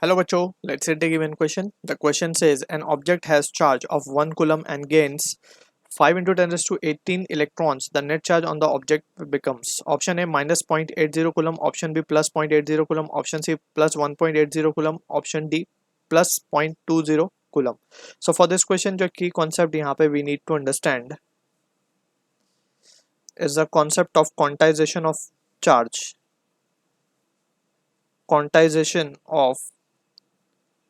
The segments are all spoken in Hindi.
Hello बच्चों, let's take a given question. The question says an object has charge of 1 coulomb and gains 5 into 10 raised to 18 electrons. The net charge on the object becomes option A minus 0.80 coulomb, option B plus 0.80 coulomb, option C plus 1.80 coulomb, option D plus 0.20 coulomb. So for this question जो key concept यहाँ पे we need to understand is the concept of quantization of charge. Quantization of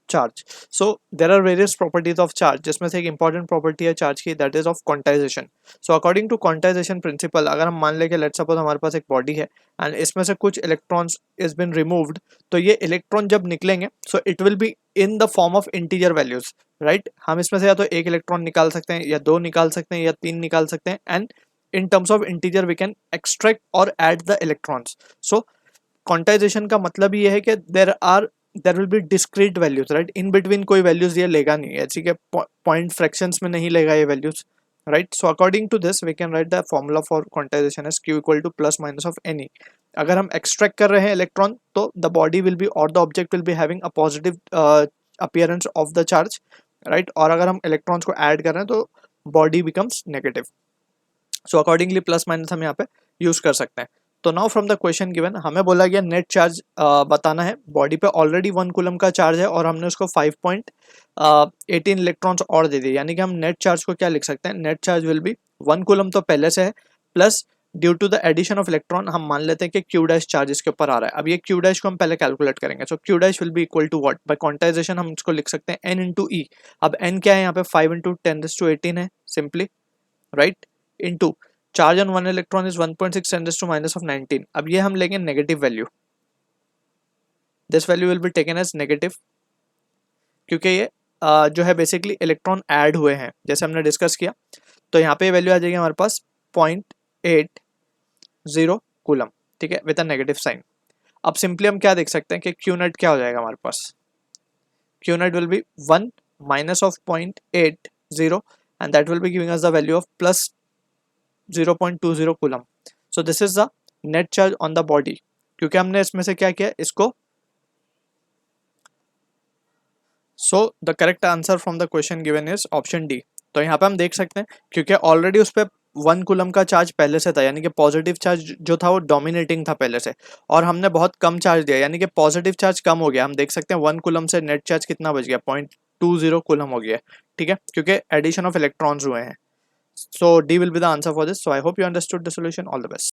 charge. So there are various properties of charge, जिसमें से एक इंपॉर्टेंट प्रॉपर्टी है चार्ज की, that is of quantization. So according to quantization principle, अगर हम मान लें कि लेट्स सपोज हमारे पास एक बॉडी है एंड इसमें से कुछ इलेक्ट्रॉन्स इज बिन रिमूव्ड, तो ये इलेक्ट्रॉन जब निकलेंगे so it will be in the form of integer values, right. हम इसमें से या तो एक इलेक्ट्रॉन निकाल सकते हैं, या दो निकाल सकते हैं, या तीन निकाल सकते हैं, and in terms of integer we can extract or add the electrons. So quantization का मतलब ये है कि there will be discrete values, right. in between कोई values ये लेगा नहीं है, ठीक है, point fractions में नहीं लेगा ये values, right. So according to this we can write the formula for quantization as q equal to plus minus of ne. अगर हम extract कर रहे हैं electron तो the body will be or the object will be having a positive appearance of the charge, right. और अगर हम electrons को add कर रहे हैं तो body becomes negative. So accordingly plus minus हम यहाँ पे यूज कर सकते हैं. तो now from the question given हमें बोला गया नेट चार्ज बताना है. बॉडी पे ऑलरेडी 1 कूलम का चार्ज है और हमने उसको 5.18 इलेक्ट्रॉन्स और दे दिए, यानी कि हम नेट चार्ज को क्या लिख सकते हैं. Net charge will be 1 coulomb तो पहले से है, plus due to the addition of electron हम मान लेते हैं कि क्यू डैश चार्ज इसके ऊपर आ रहा है. अब ये क्यू डैश को हम पहले कैलकुलेट करेंगे. So Q dash will be equal to what, by quantization हम इसको लिख सकते हैं n इंटू ई. अब n क्या है यहाँ पे, 5 इंटू 10⁻18 है simply, right, into charge on 1 electron is 1.6 10⁻19. अब ये हम लेंगे negative value, this value will be taken as negative, क्योंकि ये जो है बेसिकली इलेक्ट्रॉन ऐड हुए हैं जैसे हमने डिस्कस किया. तो यहाँ पे वैल्यू आ जाएगी हमारे पास 0.80 कूलम, ठीक है, विद अ नेगेटिव साइन. अब सिंपली हम क्या देख सकते हैं कि क्यू नेट क्या हो जाएगा हमारे पास. Q net will be 1 minus of 0.80 and that will be giving us the value of plus 0.20 coulomb. So this is the net charge on the body, क्योंकि हमने इसमें से क्या किया इसको. So the correct answer from the question given is option D. तो यहाँ पे हम देख सकते हैं क्योंकि ऑलरेडी उस पर 1 कूलम का चार्ज पहले से था, यानी कि पॉजिटिव चार्ज जो था वो डोमिनेटिंग था पहले से, और हमने बहुत कम चार्ज दिया, यानी कि पॉजिटिव चार्ज कम हो गया. हम देख सकते हैं 1 कूलम से नेट चार्ज कितना बच गया, 0.20 कूलम हो गया, ठीक है, क्योंकि एडिशन ऑफ इलेक्ट्रॉन्स हुए हैं. So D will be the answer for this. So I hope you understood the solution. All the best.